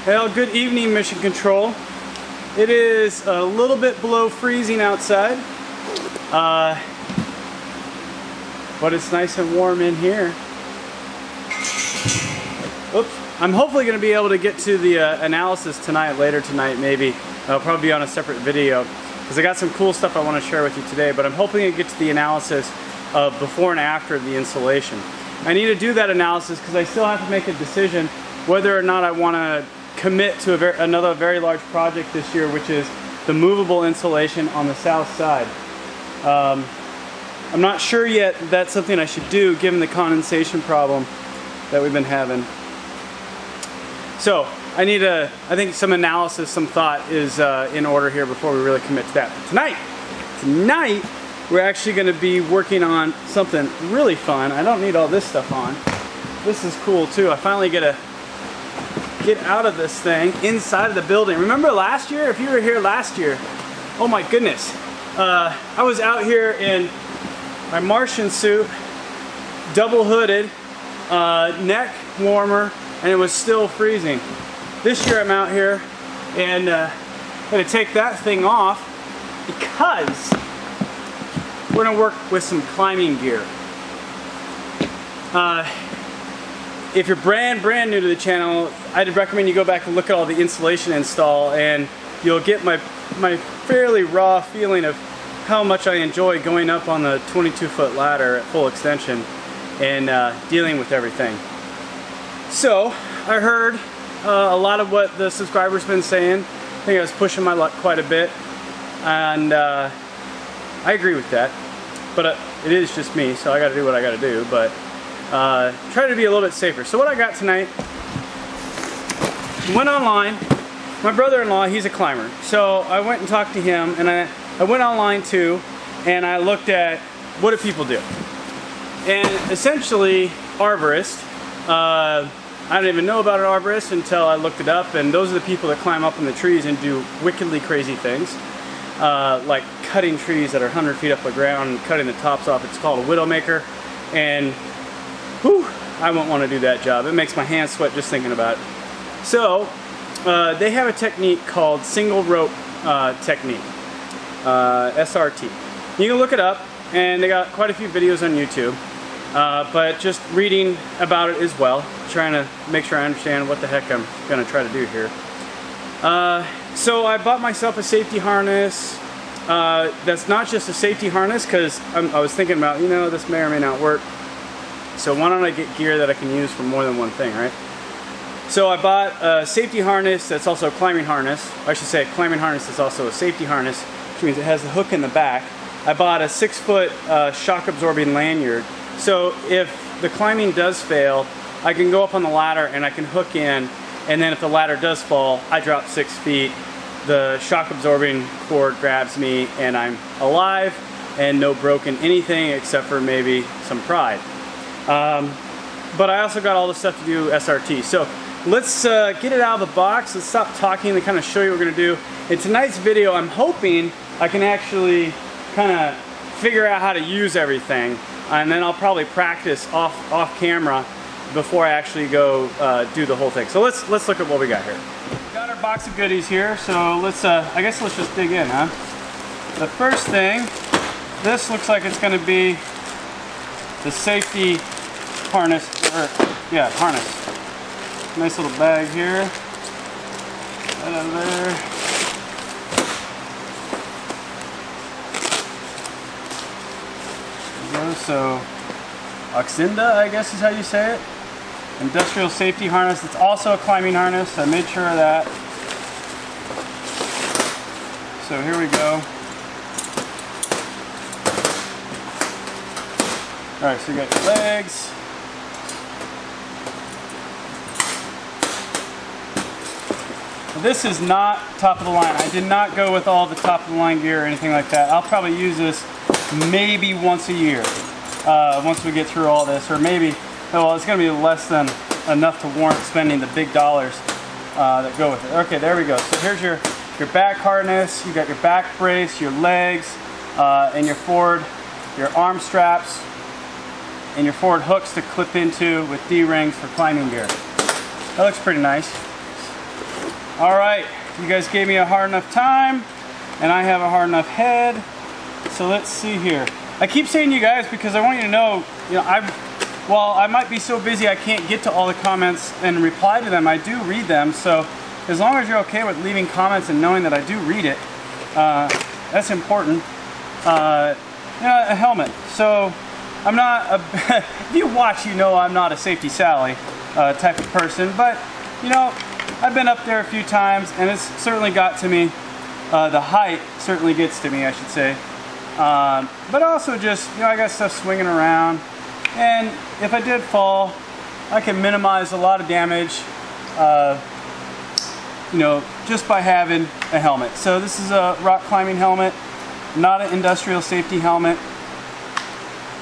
Well, good evening, Mission Control. It is a little bit below freezing outside, but it's nice and warm in here. Oops. I'm hopefully going to be able to get to the analysis tonight, later tonight maybe. I'll probably be on a separate video because I got some cool stuff I want to share with you today, but I'm hoping to get to the analysis of before and after the installation. I need to do that analysis because I still have to make a decision whether or not I want to commit to another very large project this year, which is the movable insulation on the south side. I'm not sure yet that's something I should do given the condensation problem that we've been having. So I need I think some analysis, some thought is in order here before we really commit to that. But tonight we're actually going to be working on something really fun. I don't need all this stuff on. This is cool too. I finally get to get out of this thing inside of the building. Remember last year? If you were here last year, oh my goodness. I was out here in my Martian suit, double hooded, neck warmer, and it was still freezing. This year I'm out here and I'm going to take that thing off because we're going to work with some climbing gear. If you're brand new to the channel, I'd recommend you go back and look at all the insulation install, and you'll get my fairly raw feeling of how much I enjoy going up on the 22-foot ladder at full extension and dealing with everything. So I heard a lot of what the subscribers been saying. I think I was pushing my luck quite a bit, and I agree with that. But it is just me, so I got to do what I got to do. But try to be a little bit safer. So what I got tonight, went online. My brother-in-law, he's a climber, so I went and talked to him, and I went online too, and I looked at what do people do. And essentially, arborists. I didn't even know about an arborist until I looked it up, and those are the people that climb up in the trees and do wickedly crazy things, like cutting trees that are 100 feet up the ground and cutting the tops off. It's called a widowmaker, and whew, I won't want to do that job. It makes my hands sweat just thinking about it. So they have a technique called single rope technique, SRT. You can look it up, and they got quite a few videos on YouTube. But just reading about it as well, trying to make sure I understand what the heck I'm going to try to do here. So I bought myself a safety harness. That's not just a safety harness, because I was thinking about, you know, this may or may not work. So why don't I get gear that I can use for more than one thing, right? So I bought a safety harness that's also a climbing harness. I should say a climbing harness that's also a safety harness, which means it has a hook in the back. I bought a 6-foot shock absorbing lanyard. So if the climbing does fail, I can go up on the ladder and I can hook in, and then if the ladder does fall, I drop 6 feet, the shock absorbing cord grabs me, and I'm alive and no broken anything except for maybe some pride. But I also got all the stuff to do SRT. So let's get it out of the box. Let's stop talking and kind of show you what we're going to do. In tonight's video, I'm hoping I can actually kind of figure out how to use everything. And then I'll probably practice off camera before I actually go do the whole thing. So let's look at what we got here. We've got our box of goodies here, so let's I guess let's just dig in, huh? The first thing, this looks like it's going to be the safety harness, harness. Nice little bag here. Right out of there. So Oxinda, I guess is how you say it. Industrial safety harness. It's also a climbing harness. I made sure of that. So here we go. Alright, so you got your legs. This is not top of the line. I did not go with all the top of the line gear or anything like that. I'll probably use this maybe once a year. Once we get through all this, or maybe, well, it's going to be less than enough to warrant spending the big dollars that go with it. Okay, there we go. So here's your back harness. You got your back brace, your legs, and your arm straps, and your forward hooks to clip into with D-rings for climbing gear. That looks pretty nice. All right, you guys gave me a hard enough time, and I have a hard enough head. So let's see here. I keep saying you guys because I want you to know, while I might be so busy I can't get to all the comments and reply to them, I do read them. So as long as you're okay with leaving comments and knowing that I do read it, that's important. A helmet. So I'm not, if you watch, you know I'm not a Safety Sally type of person, but I've been up there a few times and it's certainly got to me. The height certainly gets to me, I should say. But also just, I got stuff swinging around, and if I did fall, I can minimize a lot of damage, just by having a helmet. So this is a rock climbing helmet, not an industrial safety helmet,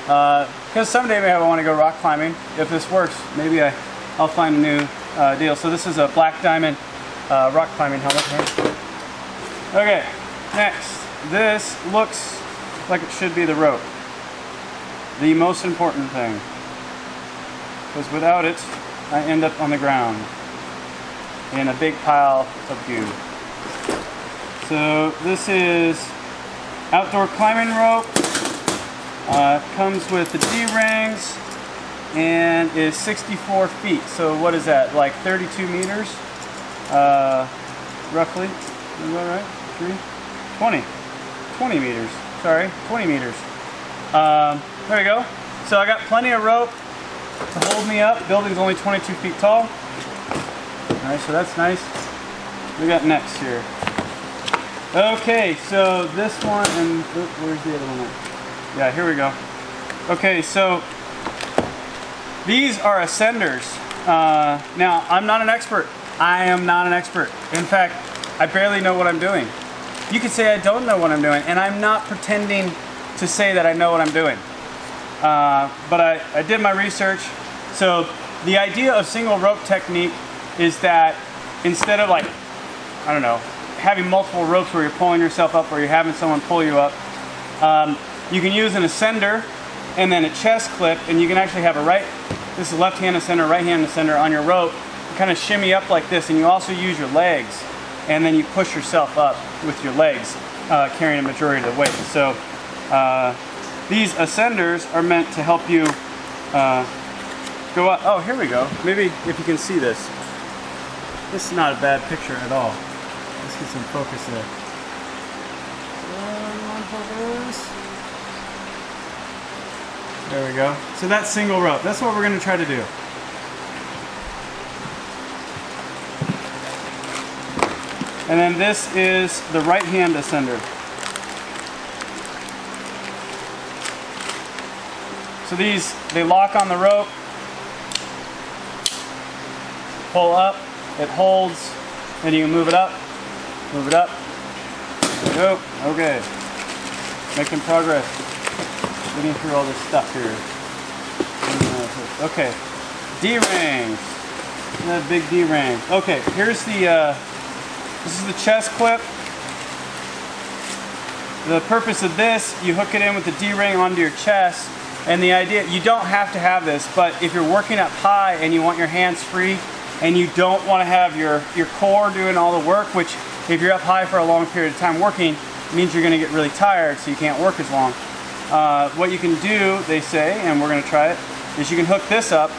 because someday maybe I want to go rock climbing. If this works, maybe I'll find a new deal. So this is a black diamond rock climbing helmet here. Okay, next, this looks like it should be the rope. The most important thing. Because without it, I end up on the ground in a big pile of goo. So this is outdoor climbing rope. Comes with the D-rings and is 64 feet. So what is that, like 32 meters? Roughly, is that right? 20 meters. Sorry, 20 meters. There we go. So I got plenty of rope to hold me up. Building's only 22 feet tall. Alright, so that's nice. We got next here. Okay, so this one, and where's the other one at? Yeah, here we go. Okay, so these are ascenders. Now, I'm not an expert. I am not an expert. In fact, I barely know what I'm doing. You could say I don't know what I'm doing, and I'm not pretending to say that I know what I'm doing. But I did my research. So the idea of single rope technique is that instead of having multiple ropes where you're pulling yourself up or you're having someone pull you up, you can use an ascender and then a chest clip, and you can actually have this is left-hand ascender, right-hand ascender on your rope. You kind of shimmy up like this, and you also use your legs, and then you push yourself up with your legs, carrying a majority of the weight. So these ascenders are meant to help you go up. Oh, here we go. Maybe if you can see this. This is not a bad picture at all. Let's get some focus there. There we go. So that's single rope. That's what we're going to try to do. And then this is the right-hand ascender. So they lock on the rope, pull up, it holds, then you can move it up, there we go. Okay, making progress, getting through all this stuff here. Okay, D-rings, another big D-ring. Okay, here's this is the chest clip. The purpose of this, you hook it in with the D-ring onto your chest, and the idea, you don't have to have this, but if you're working up high and you want your hands free and you don't want to have your core doing all the work, which if you're up high for a long period of time working, means you're going to get really tired, so you can't work as long. What you can do, they say, and we're going to try it, is you can hook this up,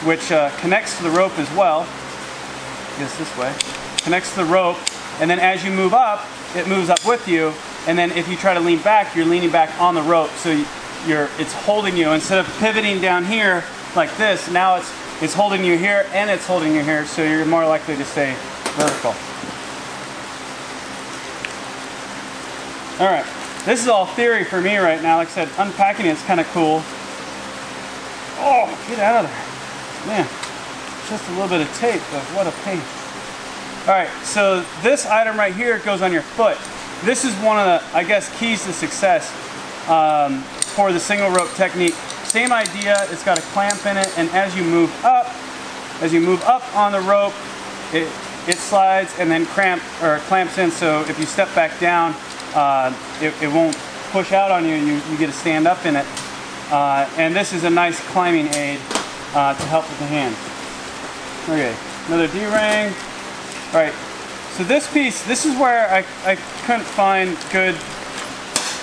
which connects to the rope as well. I guess this way. Connects to the rope, and then as you move up, it moves up with you, and then if you try to lean back, you're leaning back on the rope, so it's holding you. Instead of pivoting down here like this, now it's holding you here and it's holding you here, so you're more likely to stay vertical. Alright, this is all theory for me right now. Like I said, unpacking it's kind of cool. Oh, get out of there. Man, just a little bit of tape, but what a pain. Alright, so this item right here goes on your foot. This is one of the, I guess, keys to success for the single rope technique. Same idea, it's got a clamp in it, and as you move up on the rope, it slides and then clamps in, so if you step back down, it won't push out on you, you get to stand up in it. And this is a nice climbing aid to help with the hands. Okay, another D-ring. Alright, So this piece, this is where I couldn't find good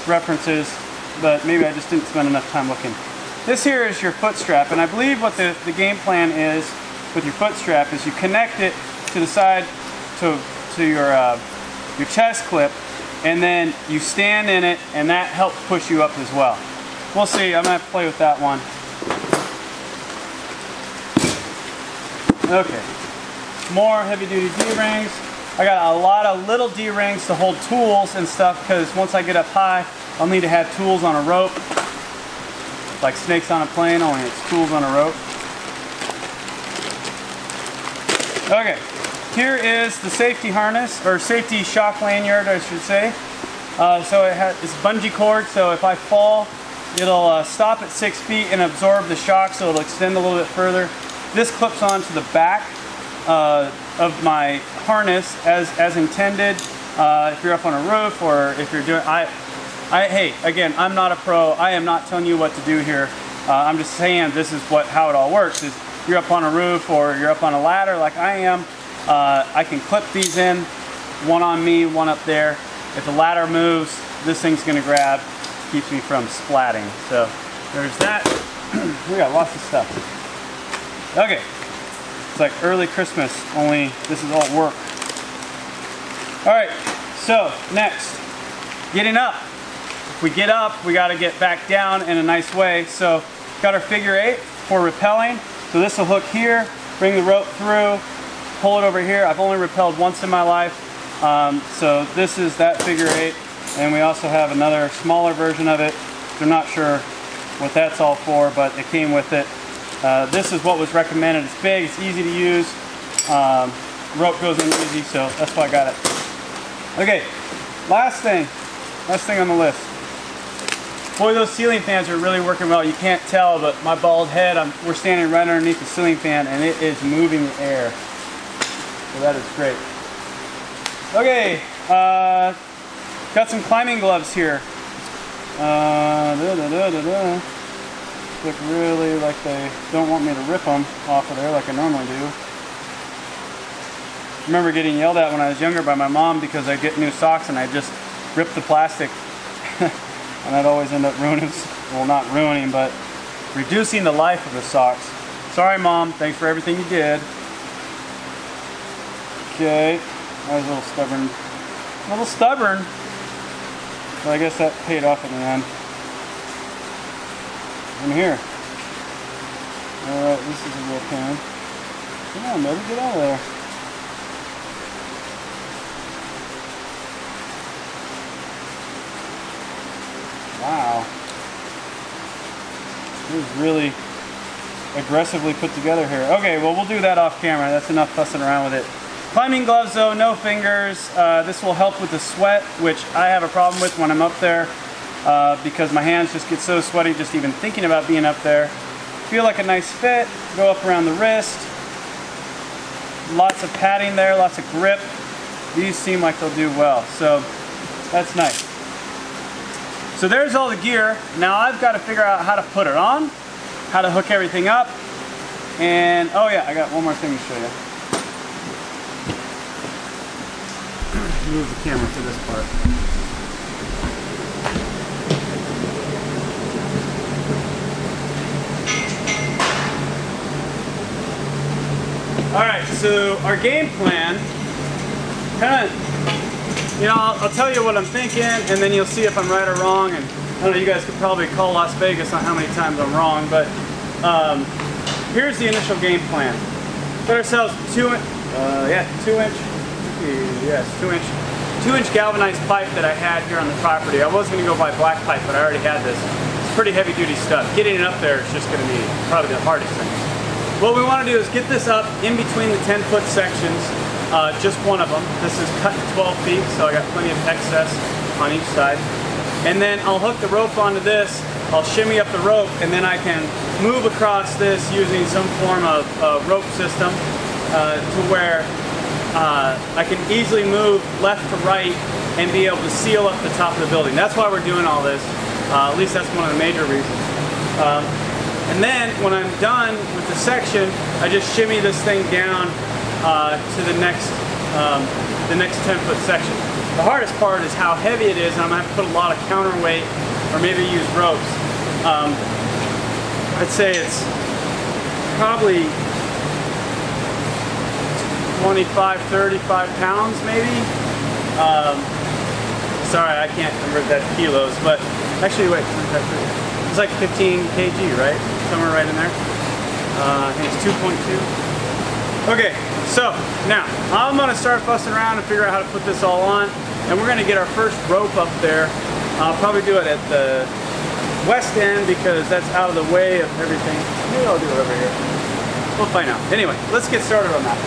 references, but maybe I just didn't spend enough time looking. This here is your foot strap, and I believe what the game plan is with your foot strap is you connect it to the side to your chest clip, and then you stand in it, and that helps push you up as well. We'll see. I'm gonna have to play with that one. Okay, more heavy-duty D-rings. I got a lot of little D-rings to hold tools and stuff, because once I get up high, I'll need to have tools on a rope. Like snakes on a plane, only it's tools on a rope. Okay, here is the safety harness, or safety shock lanyard, I should say. So it's bungee cord, so if I fall, it'll stop at 6 feet and absorb the shock, so it'll extend a little bit further. This clips onto the back of my harness as intended. If you're up on a roof, or if you're doing, hey, again, I'm not a pro. I am not telling you what to do here. I'm just saying this is how it all works. Is you're up on a roof or you're up on a ladder like I am, I can clip these in, one on me, one up there. If the ladder moves, this thing's gonna grab, keeps me from splatting. So there's that. We got lots of stuff. Okay, it's like early Christmas, only this is all work. All right, so next, getting up. If we get up, we gotta get back down in a nice way. So got our figure 8 for rappelling. So this will hook here, bring the rope through, pull it over here. I've only rappelled once in my life. So this is that figure 8. And we also have another smaller version of it. I'm not sure what that's all for, but it came with it. This is what was recommended. It's big, it's easy to use. Rope goes in easy, so that's why I got it. Okay, last thing on the list. Boy, those ceiling fans are really working well. You can't tell, but my bald head, we're standing right underneath the ceiling fan, and it is moving the air. So that is great. Okay, got some climbing gloves here. Look really like they don't want me to rip them off of there like I normally do. I remember getting yelled at when I was younger by my mom because I'd get new socks and I'd just rip the plastic. And I'd always end up ruining, well, not ruining, but reducing the life of the socks. Sorry, Mom. Thanks for everything you did. Okay. I was a little stubborn. A little stubborn. But I guess that paid off in the end. I'm here. Alright, this is a real pain. Come on, baby. Get out of there. Wow. It was really aggressively put together here. Okay, well, we'll do that off camera. That's enough fussing around with it. Climbing gloves, though, no fingers. This will help with the sweat, which I have a problem with when I'm up there because my hands just get so sweaty just even thinking about being up there. Feel like a nice fit. Go up around the wrist. Lots of padding there, lots of grip. These seem like they'll do well, so that's nice. So there's all the gear. Now I've got to figure out how to put it on, how to hook everything up, and oh yeah, I got one more thing to show you. Move the camera for this part. Alright, so our game plan, kind of, you know, I'll tell you what I'm thinking, and then you'll see if I'm right or wrong. And I don't know, you guys could probably call Las Vegas on how many times I'm wrong, but here's the initial game plan. Put ourselves 2 inch galvanized pipe that I had here on the property. I was going to go buy black pipe, but I already had this. It's pretty heavy duty stuff. Getting it up there is just going to be probably the hardest thing. What we want to do is get this up in between the 10-foot sections. Just one of them. This is cut to 12 feet, so I got plenty of excess on each side. And then I'll hook the rope onto this, I'll shimmy up the rope, and then I can move across this using some form of rope system to where I can easily move left to right and be able to seal up the top of the building. That's why we're doing all this. At least that's one of the major reasons. And then when I'm done with the section, I just shimmy this thing down to the next the next 10-foot section. The hardest part is how heavy it is, and I'm gonna have to put a lot of counterweight or maybe use ropes. I'd say it's probably 25, 35 pounds maybe. Sorry, I can't convert that to kilos, but actually, wait, it's like 15 kg, right? Somewhere right in there. I think it's 2.2. Okay, so now I'm gonna start fussing around and figure out how to put this all on, and we're gonna get our first rope up there. I'll probably do it at the west end because that's out of the way of everything. Maybe I'll do it over here. We'll find out. Anyway, let's get started on that.